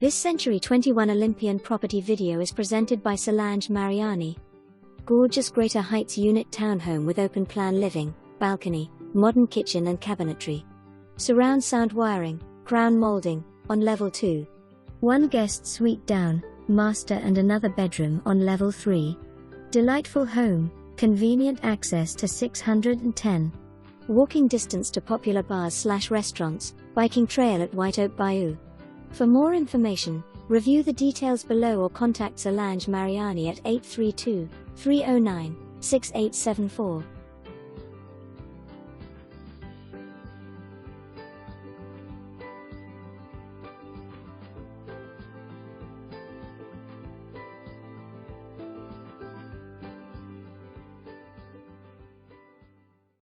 This Century 21 Olympian property video is presented by Solange Mariani. Gorgeous Greater Heights unit townhome with open plan living, balcony, modern kitchen and cabinetry. Surround sound wiring, crown molding, on level 2. One guest suite down, master and another bedroom on level 3. Delightful home, convenient access to 610. Walking distance to popular bars/restaurants, biking trail at White Oak Bayou. For more information, review the details below or contact Solange Mariani at 832-309-6874.